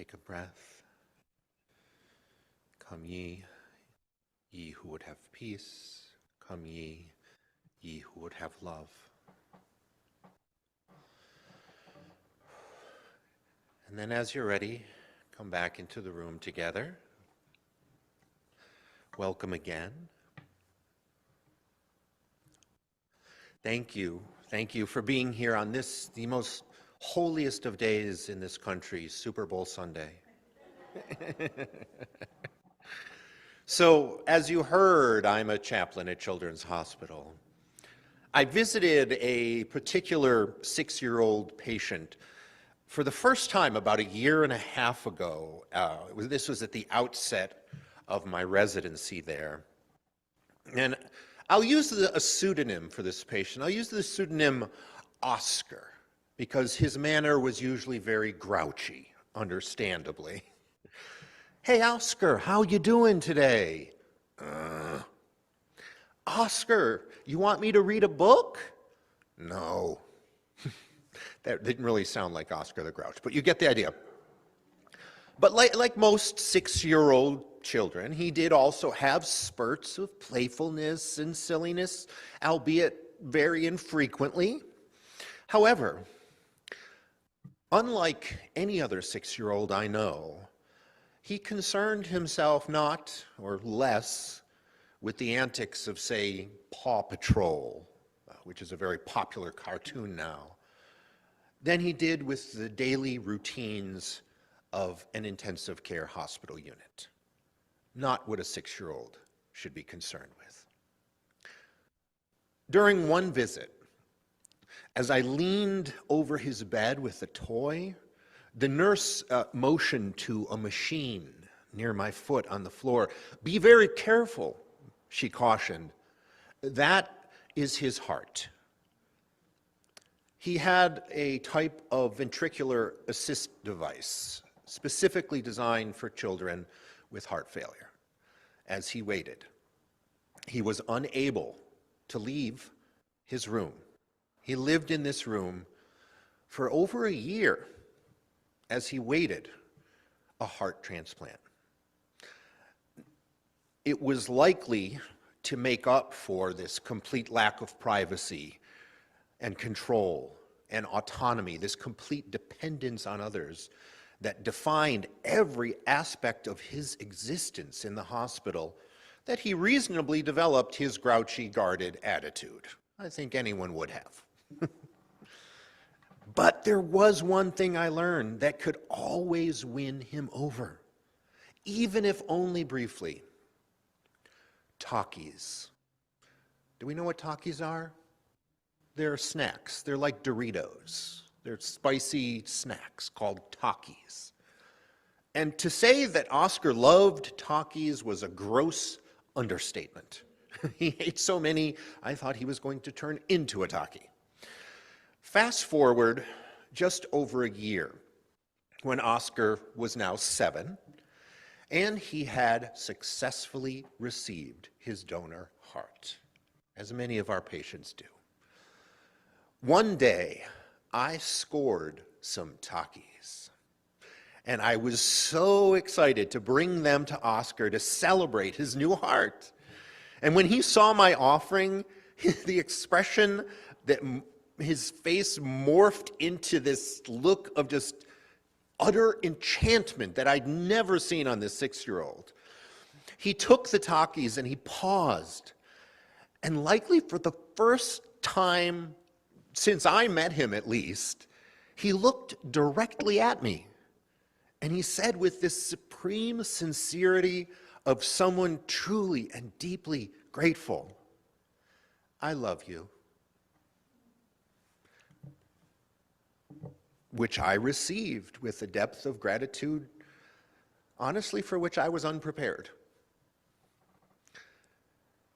Take a breath. Come ye, ye who would have peace. Come ye, ye who would have love. And then as you're ready, come back into the room together. Welcome again. Thank you. Thank you for being here on this, the most holiest of days in this country, Super Bowl Sunday. So, as you heard, I'm a chaplain at Children's Hospital. I visited a particular 6-year-old patient for the first time about 1.5 years ago. This was at the outset of my residency there. And I'll use a pseudonym for this patient. I'll use the pseudonym Oscar, because his manner was usually very grouchy, understandably. Hey, Oscar, how you doing today? Oscar, you want me to read a book? No. That didn't really sound like Oscar the Grouch, but you get the idea. But like most 6-year-old children, he did also have spurts of playfulness and silliness, albeit very infrequently. However, unlike any other 6-year-old I know, he concerned himself not, or less, with the antics of, say, Paw Patrol, which is a very popular cartoon now, than he did with the daily routines of an intensive care hospital unit. Not what a 6-year-old should be concerned with. During one visit, as I leaned over his bed with a toy, the nurse motioned to a machine near my foot on the floor. Be very careful, she cautioned. That is his heart. He had a type of ventricular assist device specifically designed for children with heart failure. As he waited, he was unable to leave his room. He lived in this room for over 1 year as he waited a heart transplant. It was likely to make up for this complete lack of privacy and control and autonomy, this complete dependence on others that defined every aspect of his existence in the hospital, that he reasonably developed his grouchy, guarded attitude. I think anyone would have. But there was one thing I learned that could always win him over, even if only briefly. Takis. Do we know what Takis are? They're snacks. They're like Doritos. They're spicy snacks called Takis. And to say that Oscar loved Takis was a gross understatement. He ate so many, I thought he was going to turn into a Taki. Fast forward just over 1 year, when Oscar was now 7, and he had successfully received his donor heart, as many of our patients do. One day, I scored some Takis, and I was so excited to bring them to Oscar to celebrate his new heart. And when he saw my offering, the expression that his face morphed into this look of just utter enchantment that I'd never seen on this 6-year-old. He took the Takis and he paused, and likely for the first time since I met him at least, he looked directly at me, and he said with this supreme sincerity of someone truly and deeply grateful, "I love you." Which I received with a depth of gratitude, honestly, for which I was unprepared.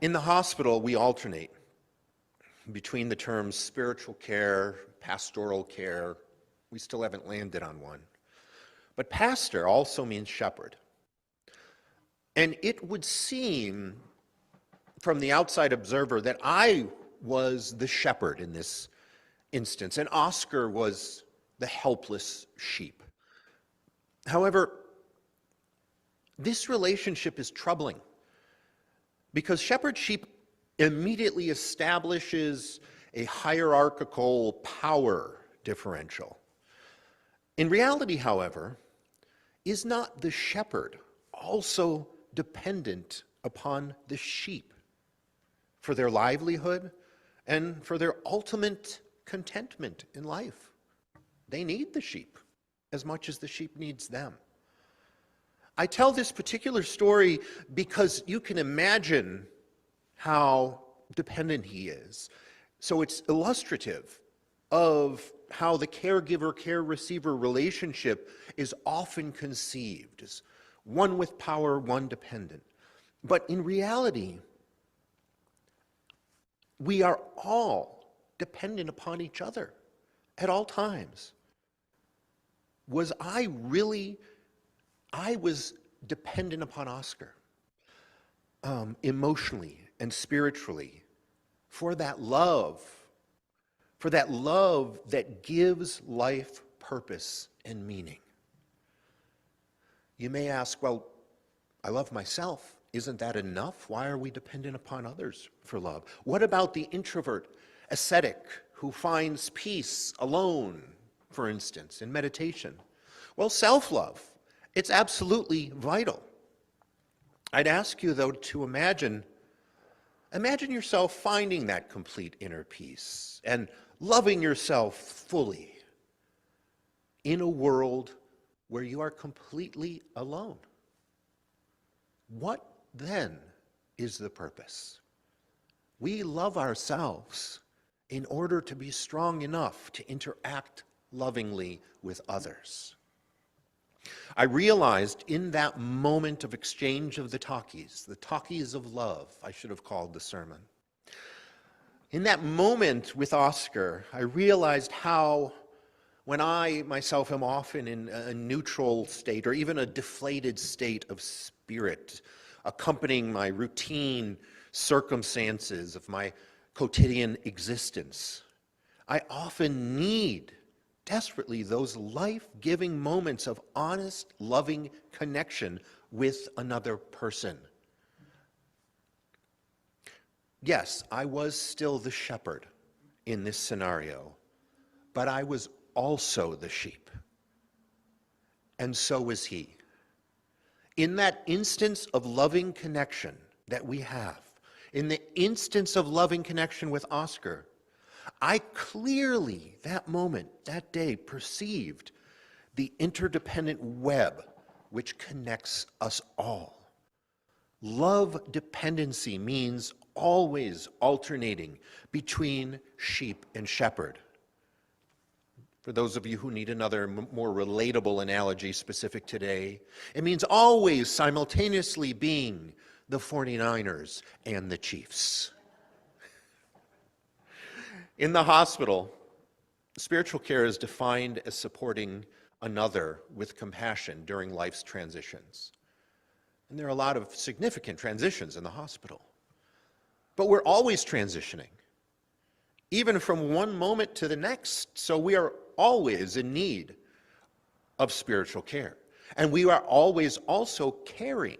In the hospital, we alternate between the terms spiritual care, pastoral care. We still haven't landed on one. But pastor also means shepherd. And it would seem from the outside observer that I was the shepherd in this instance, and Oscar was the helpless sheep. However, this relationship is troubling because shepherd-sheep immediately establishes a hierarchical power differential. In reality, however, is not the shepherd also dependent upon the sheep for their livelihood and for their ultimate contentment in life? They need the sheep as much as the sheep needs them. I tell this particular story because you can imagine how dependent he is. So it's illustrative of how the caregiver-care receiver relationship is often conceived as one with power, one dependent. But in reality, we are all dependent upon each other at all times. I was dependent upon Oscar emotionally and spiritually for that love that gives life purpose and meaning. You may ask, well, I love myself. Isn't that enough? Why are we dependent upon others for love? What about the introvert ascetic who finds peace alone, for instance, in meditation? Well, self-love, it's absolutely vital. I'd ask you, though, to imagine yourself finding that complete inner peace and loving yourself fully in a world where you are completely alone. What then is the purpose? We love ourselves in order to be strong enough to interact lovingly with others. I realized in that moment of exchange of the talkies of love, I should have called the sermon. In that moment with Oscar, I realized how, when I myself am often in a neutral state or even a deflated state of spirit, accompanying my routine circumstances of my quotidian existence, I often need desperately those life-giving moments of honest, loving connection with another person. Yes, I was still the shepherd in this scenario, but I was also the sheep. And so was he. In that instance of loving connection that we have, in the instance of loving connection with Oscar, I clearly, that moment, that day, perceived the interdependent web which connects us all. Love dependency means always alternating between sheep and shepherd. For those of you who need another more relatable analogy specific today, it means always simultaneously being the 49ers and the Chiefs. In the hospital, spiritual care is defined as supporting another with compassion during life's transitions. And there are a lot of significant transitions in the hospital. But we're always transitioning, even from one moment to the next. So we are always in need of spiritual care. And we are always also caring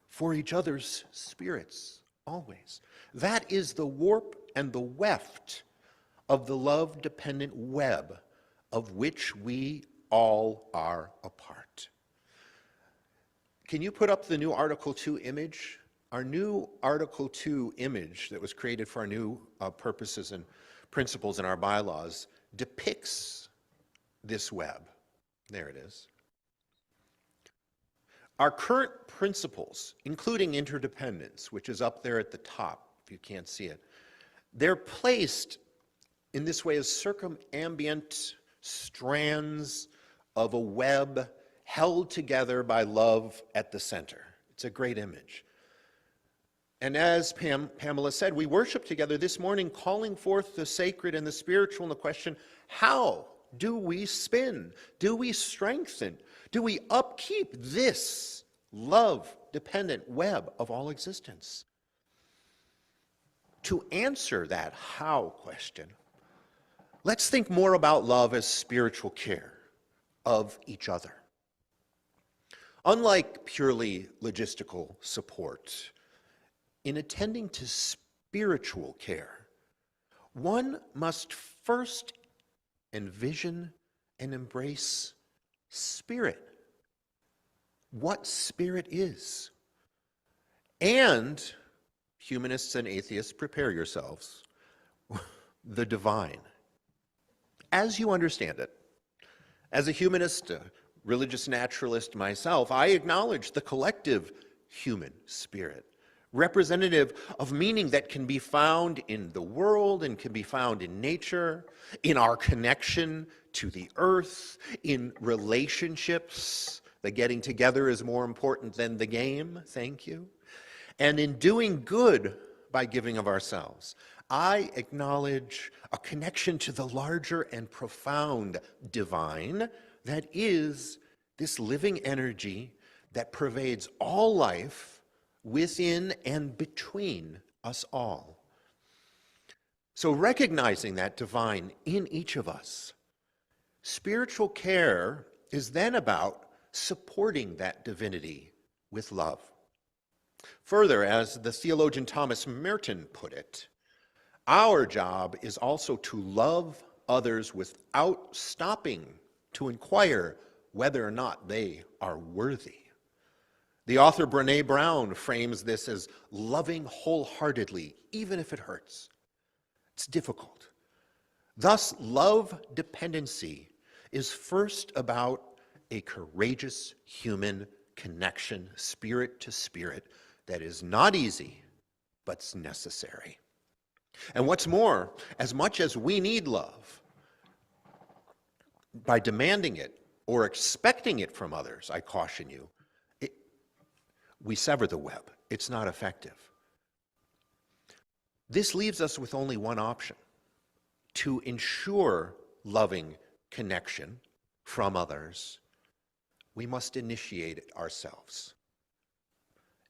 for each other's spirits, always. That is the warp and the weft of the love-dependent web of which we all are a part. Can you put up the new Article 2 image? Our new Article 2 image that was created for our new purposes and principles in our bylaws depicts this web. There it is. Our current principles, including interdependence, which is up there at the top, if you can't see it, they're placed in this way as circumambient strands of a web held together by love at the center. It's a great image. And as Pamela said, we worship together this morning, calling forth the sacred and the spiritual, and the question, how do we spin? Do we strengthen? Do we upkeep this love-dependent web of all existence? To answer that how question, let's think more about love as spiritual care of each other. Unlike purely logistical support, in attending to spiritual care, one must first envision and embrace spirit, what spirit is. And, humanists and atheists, prepare yourselves, the divine. As you understand it, as a humanist, a religious naturalist myself, I acknowledge the collective human spirit, representative of meaning that can be found in the world and can be found in nature, in our connection to the earth, in relationships. The getting together is more important than the game, thank you. And in doing good by giving of ourselves. I acknowledge a connection to the larger and profound divine that is this living energy that pervades all life within and between us all. So recognizing that divine in each of us, spiritual care is then about supporting that divinity with love. Further, as the theologian Thomas Merton put it, our job is also to love others without stopping to inquire whether or not they are worthy. The author Brené Brown frames this as loving wholeheartedly, even if it hurts. It's difficult. Thus, love dependency is first about a courageous human connection, spirit to spirit, that is not easy, but's necessary. And what's more, as much as we need love, by demanding it or expecting it from others, I caution you, we sever the web. It's not effective. This leaves us with only one option: to ensure loving connection from others, we must initiate it ourselves.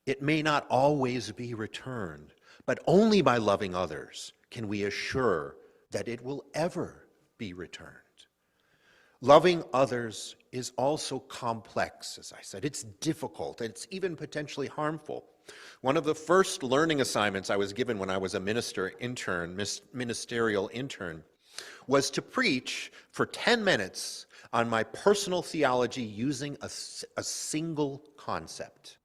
It may not always be returned, but only by loving others can we assure that it will ever be returned. Loving others is also complex, as I said. It's difficult, and it's even potentially harmful. One of the first learning assignments I was given when I was a ministerial intern, was to preach for 10 minutes on my personal theology using a single concept.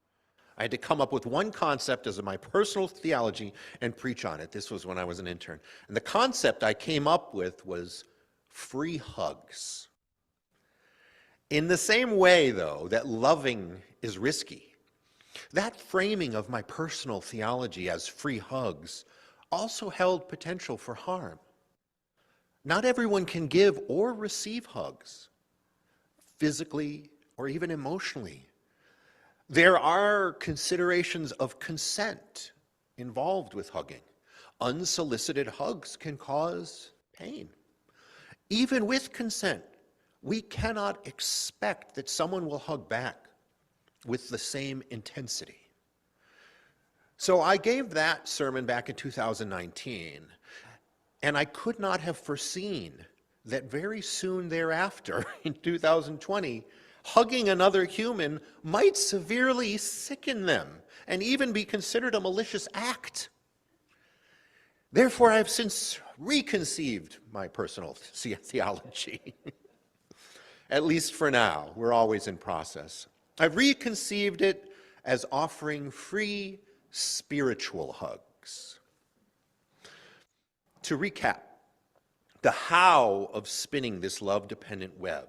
I had to come up with one concept as my personal theology and preach on it. This was when I was an intern. And the concept I came up with was free hugs. In the same way, though, that loving is risky, that framing of my personal theology as free hugs also held potential for harm. Not everyone can give or receive hugs, physically or even emotionally. There are considerations of consent involved with hugging. Unsolicited hugs can cause pain. Even with consent, we cannot expect that someone will hug back with the same intensity. So I gave that sermon back in 2019, and I could not have foreseen that very soon thereafter, in 2020, hugging another human might severely sicken them and even be considered a malicious act. Therefore, I have since reconceived my personal theology. At least for now. We're always in process. I've reconceived it as offering free spiritual hugs. To recap, the how of spinning this love-dependent web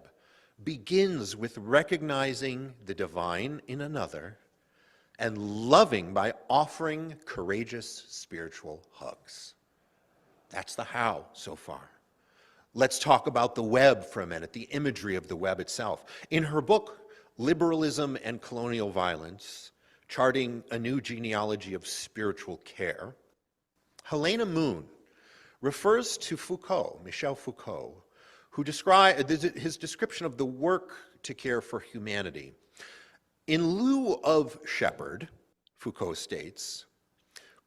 begins with recognizing the divine in another and loving by offering courageous spiritual hugs. That's the how so far. Let's talk about the web for a minute, the imagery of the web itself. In her book, Liberalism and Colonial Violence, Charting a New Genealogy of Spiritual Care, Helena Moon refers to Michel Foucault, who his description of the work to care for humanity. In lieu of shepherd, Foucault states,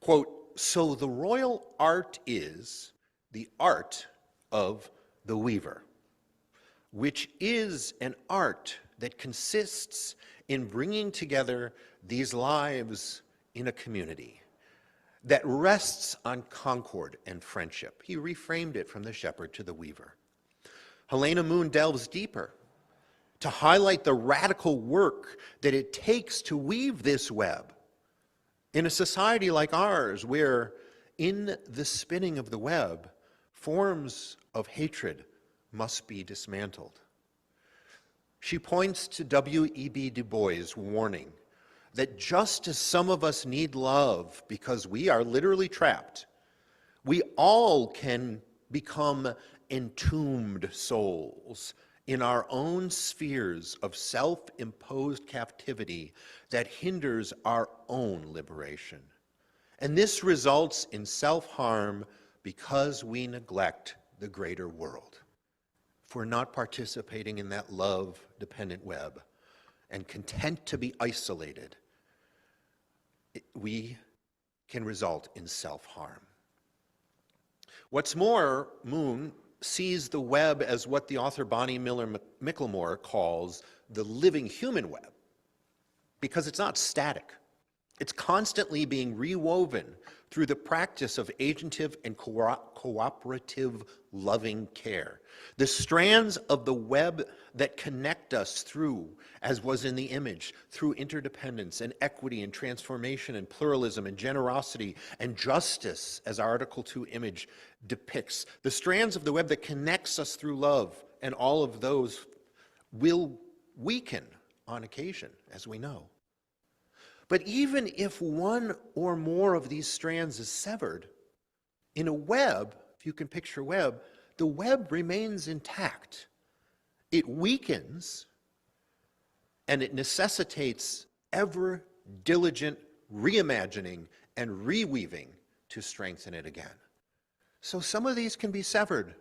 quote, "So the royal art is the art of the weaver, which is an art that consists in bringing together these lives in a community that rests on concord and friendship. He reframed it from the shepherd to the weaver. Helena Moon delves deeper to highlight the radical work that it takes to weave this web in a society like ours, where in the spinning of the web, forms of hatred must be dismantled. She points to W.E.B. Du Bois' warning that just as some of us need love because we are literally trapped, we all can become entombed souls in our own spheres of self-imposed captivity that hinders our own liberation. And this results in self-harm because we neglect the greater world. If we're not participating in that love-dependent web and content to be isolated, we can result in self-harm. What's more, Moon sees the web as what the author Bonnie Miller Micklemore calls the living human web, because it's not static. It's constantly being rewoven through the practice of agentive and cooperative loving care. The strands of the web that connect us through, as was in the image, through interdependence and equity and transformation and pluralism and generosity and justice, as Article 2 image depicts. The strands of the web that connects us through love, and all of those will weaken on occasion, as we know. But even if one or more of these strands is severed, in a web, if you can picture a web, the web remains intact. It weakens, and it necessitates ever diligent reimagining and reweaving to strengthen it again. So some of these can be severed,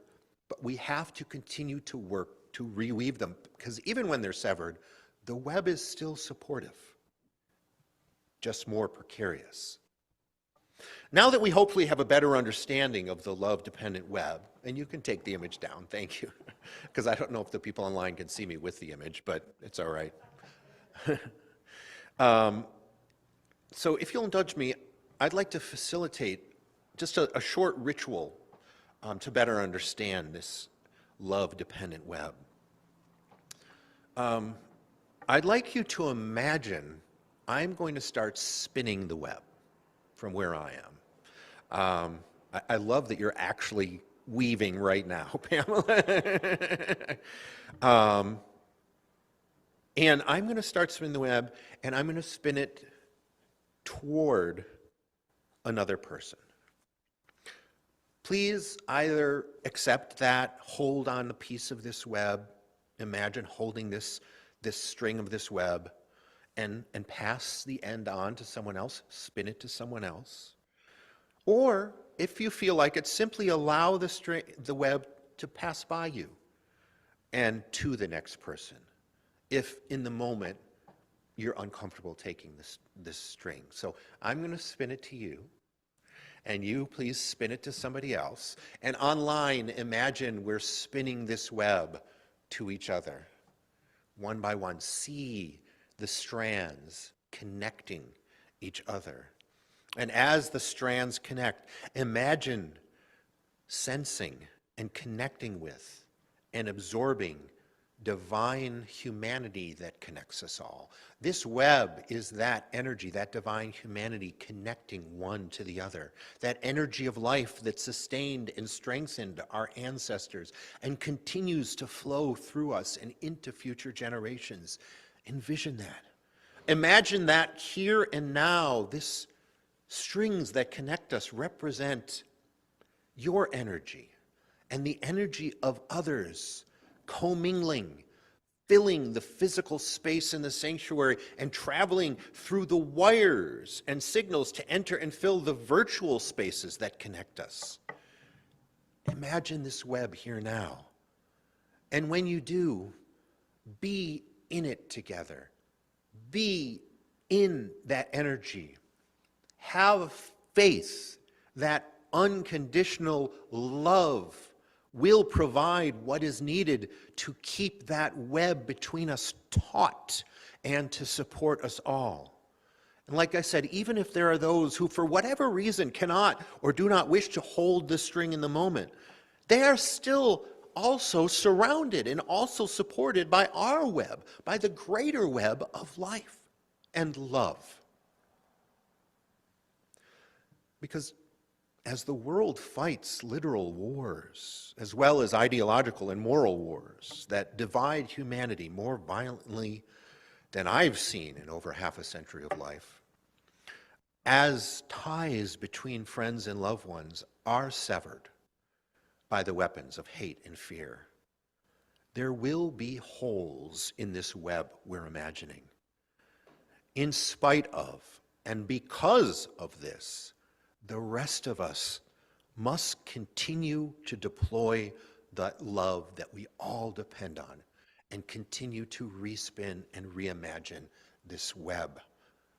but we have to continue to work to reweave them, because even when they're severed, the web is still supportive, just more precarious. Now that we hopefully have a better understanding of the love-dependent web, and you can take the image down, thank you, because I don't know if the people online can see me with the image, but it's all right. So if you'll indulge me, I'd like to facilitate just a short ritual to better understand this love-dependent web. I'd like you to imagine I'm going to start spinning the web from where I am. I love that you're actually weaving right now, Pamela. And I'm going to start spinning the web, and I'm going to spin it toward another person. Please either accept that, hold on a piece of this web, imagine holding this string of this web, and pass the end on to someone else, spin it to someone else. Or, if you feel like it, simply allow the web to pass by you and to the next person, if in the moment you're uncomfortable taking this string. So I'm going to spin it to you, and you please spin it to somebody else. And online, imagine we're spinning this web to each other, one by one. See the strands connecting each other. And as the strands connect, imagine sensing and connecting with and absorbing divine humanity that connects us all. This web is that energy, that divine humanity connecting one to the other. That energy of life that sustained and strengthened our ancestors and continues to flow through us and into future generations. Envision that. Imagine that here and now, this strings that connect us represent your energy and the energy of others commingling, filling the physical space in the sanctuary and traveling through the wires and signals to enter and fill the virtual spaces that connect us. Imagine this web here now. And when you do, be in it together. Be in that energy. Have faith that unconditional love will provide what is needed to keep that web between us taut and to support us all. And like I said, even if there are those who for whatever reason cannot or do not wish to hold the string in the moment, they are still also surrounded and also supported by our web, by the greater web of life and love. Because as the world fights literal wars, as well as ideological and moral wars that divide humanity more violently than I've seen in over half a century of life, as ties between friends and loved ones are severed by the weapons of hate and fear, there will be holes in this web we're imagining. In spite of, and because of this, the rest of us must continue to deploy that love that we all depend on and continue to respin and reimagine this web,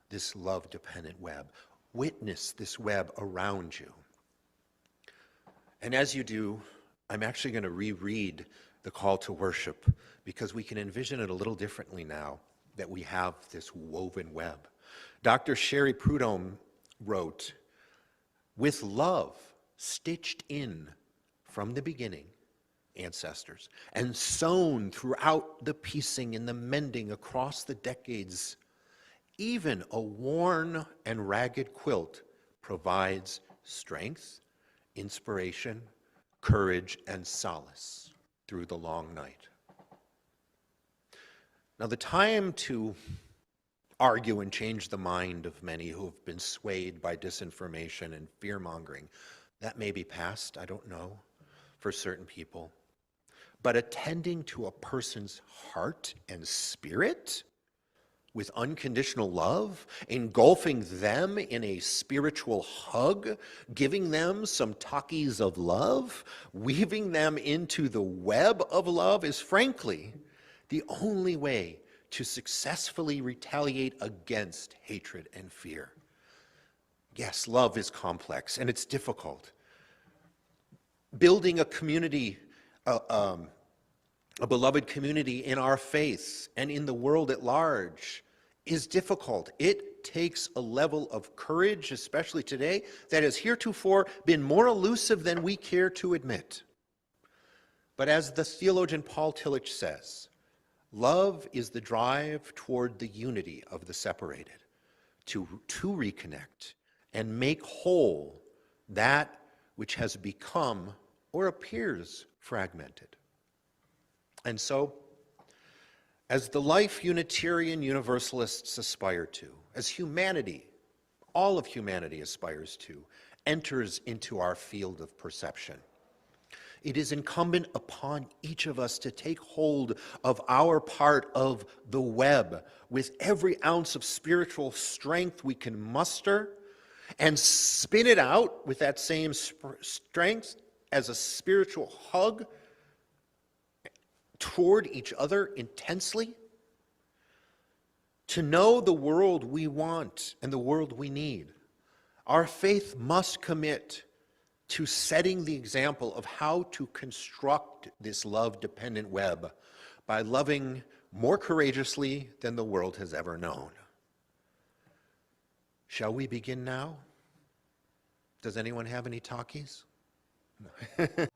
this love-dependent web. Witness this web around you. And as you do, I'm actually going to reread the call to worship because we can envision it a little differently now that we have this woven web. Dr. Sherry Prudhomme wrote, "With love stitched in from the beginning, ancestors, and sewn throughout the piecing and the mending across the decades, even a worn and ragged quilt provides strength, inspiration, courage, and solace through the long night." Now, the time to argue and change the mind of many who have been swayed by disinformation and fear-mongering, that may be past, I don't know, for certain people. But attending to a person's heart and spirit with unconditional love, engulfing them in a spiritual hug, giving them some talkies of love, weaving them into the web of love is frankly the only way to successfully retaliate against hatred and fear. Yes, love is complex and it's difficult. Building a community, a beloved community in our faith and in the world at large is difficult. It takes a level of courage, especially today, that has heretofore been more elusive than we care to admit. But as the theologian Paul Tillich says, love is the drive toward the unity of the separated, to reconnect and make whole that which has become or appears fragmented. And so, as the life Unitarian Universalists aspire to, as humanity, all of humanity aspires to, enters into our field of perception, it is incumbent upon each of us to take hold of our part of the web with every ounce of spiritual strength we can muster and spin it out with that same strength as a spiritual hug toward each other intensely, to know the world we want and the world we need. Our faith must commit to setting the example of how to construct this love-dependent web by loving more courageously than the world has ever known. Shall we begin now? Does anyone have any talkies? No.